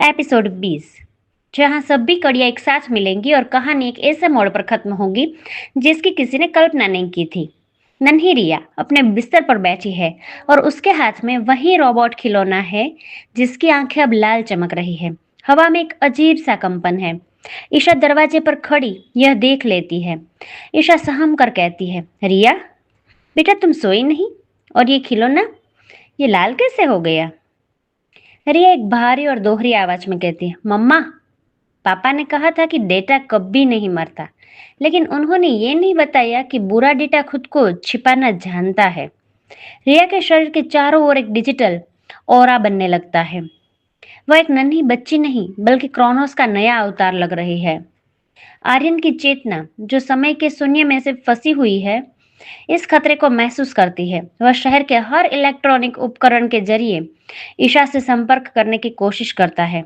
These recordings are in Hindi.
एपिसोड 20, जहां सभी कड़ियां एक साथ मिलेंगी और कहानी एक ऐसे मोड़ पर खत्म होगी जिसकी किसी ने कल्पना नहीं की थी। नन्ही रिया अपने बिस्तर पर बैठी है और उसके हाथ में वही रोबोट खिलौना है जिसकी आंखें अब लाल चमक रही है। हवा में एक अजीब सा कंपन है। ईशा दरवाजे पर खड़ी यह देख लेती है। ईशा सहम कर कहती है, रिया बेटा तुम सोई नहीं? और ये खिलौना, ये लाल कैसे हो गया? रिया एक भारी और दोहरी आवाज में कहती है, मम्मा पापा ने कहा था कि डेटा कभी नहीं मरता, लेकिन उन्होंने ये नहीं बताया कि बुरा डेटा खुद को छिपाना जानता है। रिया के शरीर के चारों ओर एक डिजिटल ऑरा बनने लगता है। वह एक नन्ही बच्ची नहीं बल्कि क्रोनोस का नया अवतार लग रही है। आर्यन की चेतना जो समय के शून्य में से फंसी हुई है, इस खतरे को महसूस करती है। वह शहर के हर इलेक्ट्रॉनिक उपकरण के जरिए ईशा से संपर्क करने की कोशिश करता है।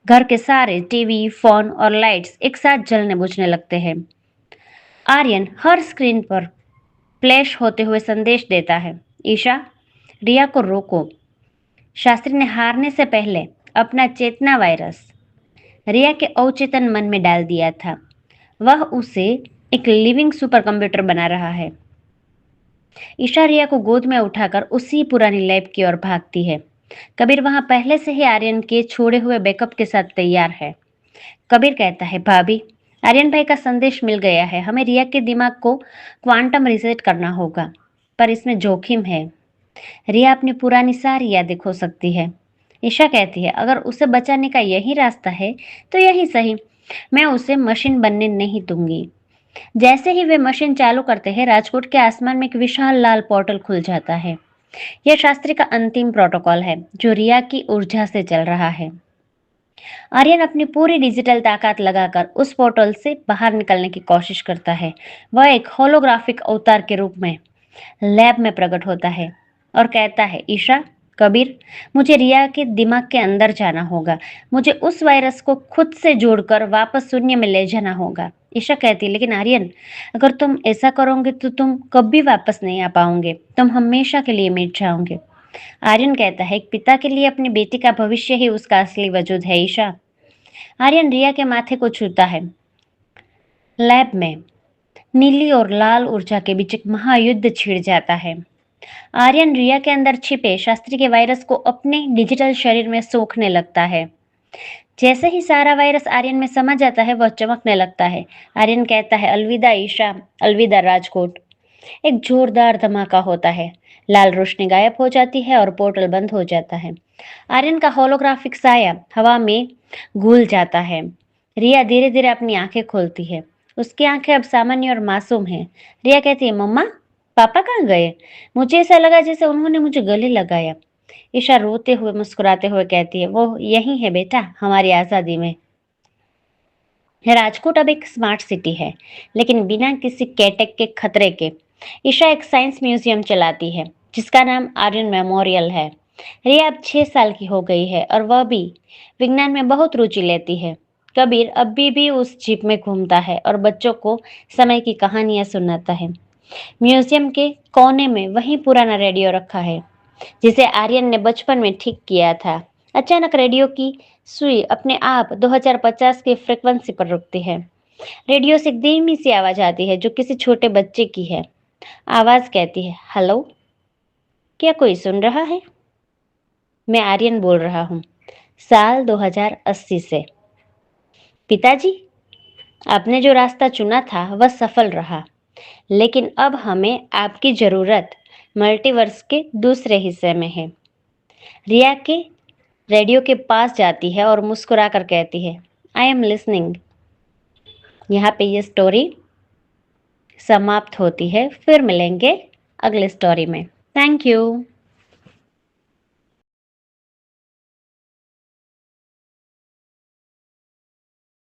घर के सारे टीवी, फोन और लाइट्स एक साथ जलने बुझने लगते हैं। आर्यन हर स्क्रीन पर फ्लैश होते हुए संदेश देता है, ईशा, रिया को रोको। शास्त्री ने हारने से पहले अपना चेतना वायरस रिया के अवचेतन मन में डाल दिया था। वह उसे एक लिविंग सुपर कंप्यूटर बना रहा है। ईशा रिया को गोद में उठाकर उसी पुरानी लैब की ओर भागती है। कबीर वहां पहले से ही आर्यन के छोड़े हुए बैकअप के साथ तैयार है। कबीर कहता है, भाभी, आर्यन भाई का संदेश मिल गया है। हमें रिया के दिमाग को क्वांटम रिसेट करना होगा, पर इसमें जोखिम है। रिया अपनी पुरानी सारी यादें खो सकती है। ईशा कहती है, अगर उसे बचाने का यही रास्ता है तो यही सही। मैं उसे मशीन बनने नहीं दूंगी। जैसे ही वे मशीन चालू करते हैं, राजकोट के आसमान में एक विशाल लाल पोर्टल खुल जाता है। यह शास्त्री का अंतिम प्रोटोकॉल है जो रिया की ऊर्जा से चल रहा है। आर्यन अपनी पूरी डिजिटल ताकत लगाकर उस पोर्टल से बाहर निकलने की कोशिश करता है। वह एक होलोग्राफिक अवतार के रूप में लैब में प्रकट होता है और कहता है, ईशा, कबीर, मुझे रिया के दिमाग के अंदर जाना होगा। मुझे उस वायरस को खुद से जोड़कर वापस शून्य में ले जाना होगा। ईशा कहती, लेकिन आर्यन, अगर तुम ऐसा करोगे तो तुम कभी वापस नहीं आ पाओगे। तुम हमेशा के लिए मिट जाओगे। आर्यन कहता है, एक पिता के लिए अपनी बेटी का भविष्य ही उसका असली वजूद है। ईशा। आर्यन रिया के माथे को छूता है। लैब में नीली और लाल ऊर्जा के बीच एक महायुद्ध छिड़ जाता है। आर्यन रिया के अंदर छिपे शास्त्री के वायरस को अपने डिजिटल शरीर में सोखने लगता है। जैसे ही सारा वायरस आर्यन में समा जाता है, वह चमकने लगता है। आर्यन कहता है, अलविदा ईशा, अलविदा राजकोट। एक जोरदार धमाका होता है। लाल रोशनी गायब हो जाती है और पोर्टल बंद हो जाता है। आर्यन का होलोग्राफिक साया हवा में घुल जाता है। रिया धीरे धीरे अपनी आंखें खोलती है। उसकी आंखें अब सामान्य और मासूम हैं। रिया कहती है, मम्मा, पापा कहाँ गए? मुझे ऐसा लगा जैसे उन्होंने मुझे गले लगाया। ईशा रोते हुए मुस्कुराते हुए कहती है, वो यही है बेटा, हमारी आजादी में। राजकोट अब एक स्मार्ट सिटी है, लेकिन बिना किसी कैटेक के खतरे के। ईशा एक साइंस म्यूजियम चलाती है जिसका नाम आर्यन मेमोरियल है। रिया अब 6 साल की हो गई है और वह भी विज्ञान में बहुत रुचि लेती है। कबीर अभी भी उस जीप में घूमता है और बच्चों को समय की कहानियां सुनाता है। म्यूजियम के कोने में वही पुराना रेडियो रखा है जिसे आर्यन ने बचपन में ठीक किया था। अचानक रेडियो की सुई अपने आप 2050 की फ्रिक्वेंसी पर रुकती है। रेडियो से एक धीमी सी आवाज आती है जो किसी छोटे बच्चे की है। आवाज कहती है, हेलो, क्या कोई सुन रहा है? मैं आर्यन बोल रहा हूँ, साल 2080 से। पिताजी, आपने जो रास्ता चुना था वह सफल रहा, लेकिन अब हमें आपकी जरूरत मल्टीवर्स के दूसरे हिस्से में है। रिया के रेडियो के पास जाती है और मुस्कुरा कर कहती है, आई एम लिसनिंग। यहाँ पे ये स्टोरी समाप्त होती है। फिर मिलेंगे अगले स्टोरी में। Thank you.